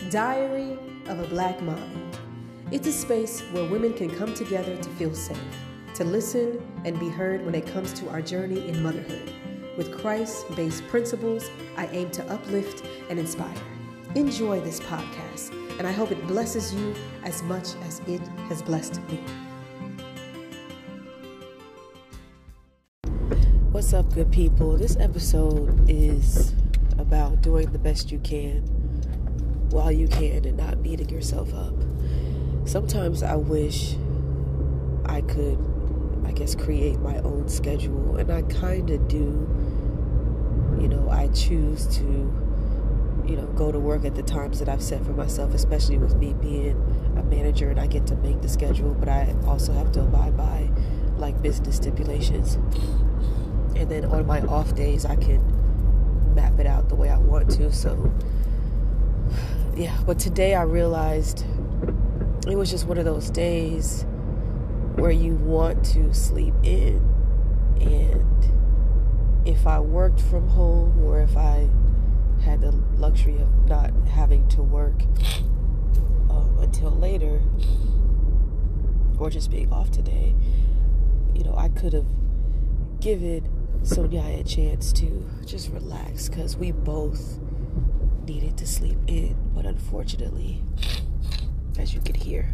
Diary of a Black Mommy. It's a space where women can come together to feel safe, to listen and be heard when it comes to our journey in motherhood. With Christ-based principles, I aim to uplift and inspire. Enjoy this podcast, and I hope it blesses you as much as it has blessed me. What's up, good people? This episode is about doing the best you can while you can and not beating yourself up. Sometimes I wish I could, create my own schedule, and I kind of do. I choose to, go to work at the times that I've set for myself, especially with me being a manager and I get to make the schedule, but I also have to abide by business stipulations. And then on my off days, I can map it out the way I want to. So, yeah. But today I realized it was just one of those days where you want to sleep in. And if I worked from home, or if I had the luxury of not having to work until later, or just being off today, I could have given Soñai a chance to just relax, because we both needed to sleep in. But unfortunately, as you can hear,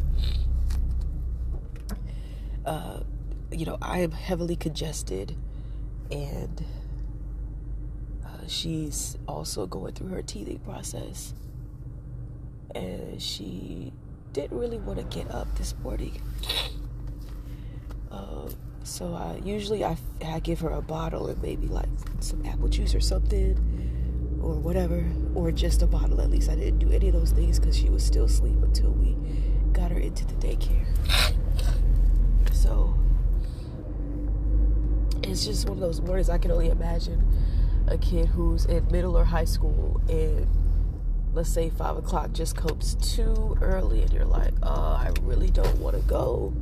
I am heavily congested, and she's also going through her teething process, and she didn't really want to get up this morning. So I give her a bottle and maybe some apple juice or something, or whatever, or just a bottle at least. I didn't do any of those things because she was still asleep until we got her into the daycare. So it's just one of those mornings. I can only imagine a kid who's in middle or high school, and let's say 5 o'clock just comes too early, and you're like, I really don't want to go.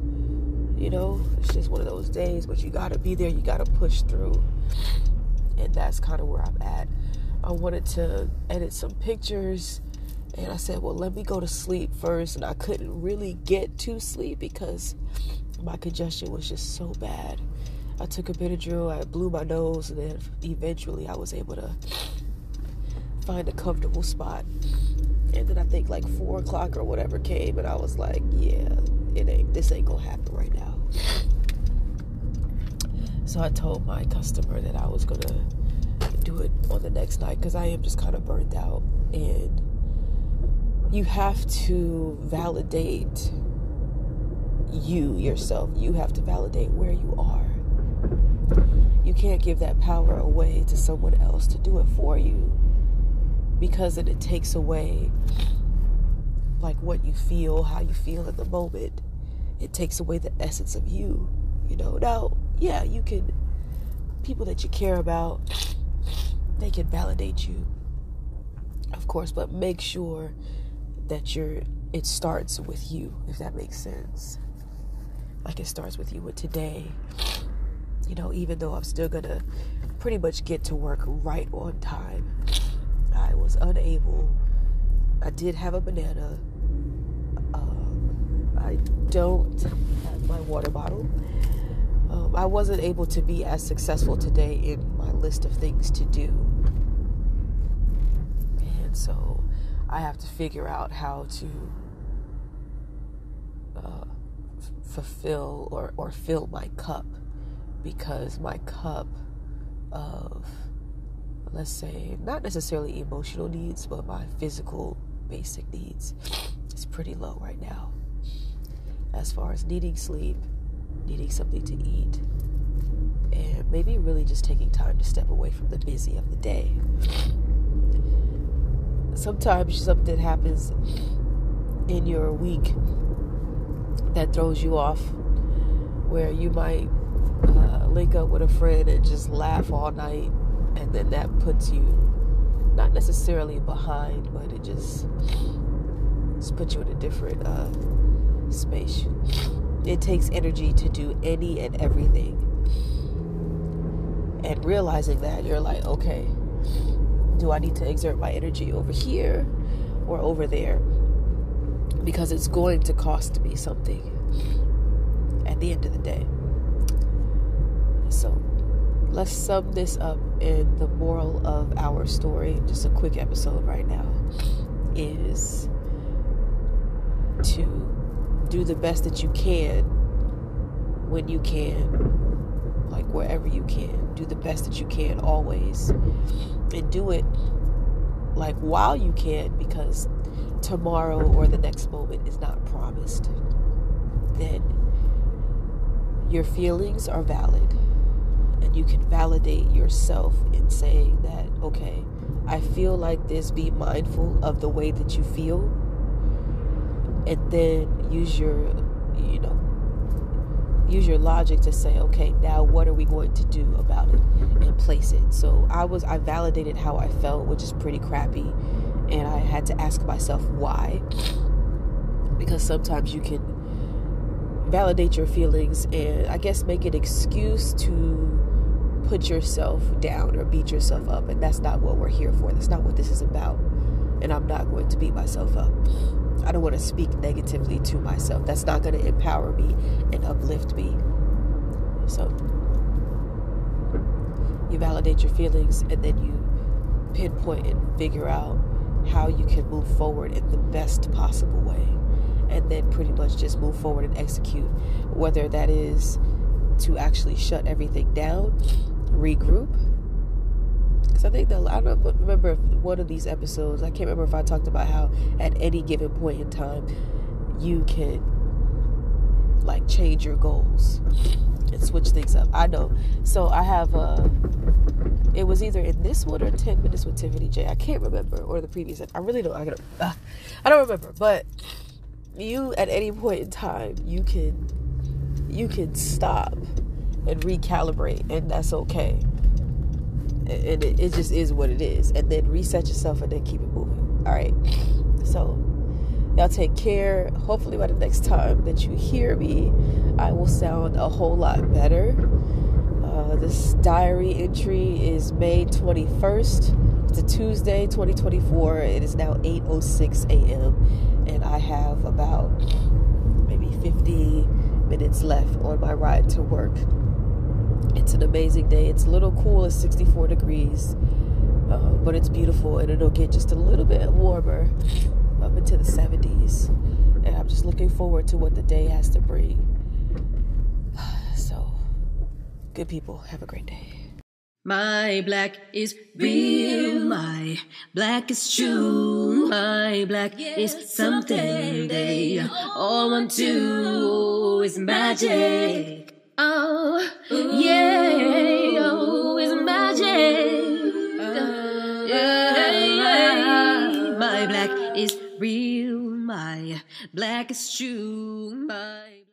It's just one of those days, but you got to be there. You got to push through. And that's kind of where I'm at. I wanted to edit some pictures, and I said, well, let me go to sleep first. And I couldn't really get to sleep because my congestion was just so bad. I took a Benadryl, I blew my nose, and then eventually I was able to find a comfortable spot. And then I think 4 o'clock or whatever came, and I was like, yeah, this ain't gonna happen right now. So I told my customer that I was gonna do it on the next night, because I am just kind of burned out. And you have to validate yourself. You have to validate where you are. You can't give that power away to someone else to do it for you, because then it takes away what you feel, how you feel in the moment. It takes away the essence of you. Now, yeah, you can, people that you care about, they can validate you, of course, but make sure that it starts with you, if that makes sense. It starts with you. With today, even though I'm still gonna pretty much get to work right on time, I was unable. I did have a banana. I don't have my water bottle. I wasn't able to be as successful today in my list of things to do. And so I have to figure out how to fulfill or fill my cup, because my cup of, let's say, not necessarily emotional needs, but my physical basic needs is pretty low right now, as far as needing sleep, needing something to eat, and maybe really just taking time to step away from the busy of the day. Sometimes something happens in your week that throws you off, where you might link up with a friend and just laugh all night, and then that puts you not necessarily behind, but it just puts you in a different space. It takes energy to do any and everything. And realizing that, you're like, okay, do I need to exert my energy over here, or over there, because it's going to cost me something at the end of the day. So let's sum this up in the moral of our story. Just a quick episode right now is to do the best that you can when you can, like wherever you can. Do the best that you can always, and do it like while you can, because tomorrow or the next moment is not promised. Then your feelings are valid, and you can validate yourself in saying that, okay, I feel like this. Be mindful of the way that you feel, and then use your logic to say, okay, now what are we going to do about it, and place it. So I validated how I felt, which is pretty crappy, and I had to ask myself why, because sometimes you can validate your feelings and I guess make an excuse to put yourself down or beat yourself up, and that's not what we're here for. That's not what this is about, and I'm not going to beat myself up. I don't want to speak negatively to myself. That's not going to empower me and uplift me. So you validate your feelings, and then you pinpoint and figure out how you can move forward in the best possible way, and then pretty much just move forward and execute, whether that is to actually shut everything down, regroup. Because I think I don't remember if one of these episodes, I can't remember if I talked about how at any given point in time you can like change your goals and switch things up. I know. So I have it was either in this one or 10 Minutes with Tiffany J. I can't remember, or the previous. I really don't. I don't remember. But you, at any point in time, you can stop and recalibrate, and that's okay. And it just is what it is. And then reset yourself and then keep it moving. All right. So y'all take care. Hopefully by the next time that you hear me, I will sound a whole lot better. This diary entry is May 21st. It's a Tuesday, 2024. It is now 8:06 a.m. And I have about maybe 50 minutes left on my ride to work. It's an amazing day. It's a little cool. It's 64 degrees, but it's beautiful, and it'll get just a little bit warmer up into the 70s. And I'm just looking forward to what the day has to bring. So, good people, have a great day. My black is real, my black is true, my black is something they all want to, it's magic. Oh, yeah, oh, it's magic. Yeah. My black is real, my black is true, my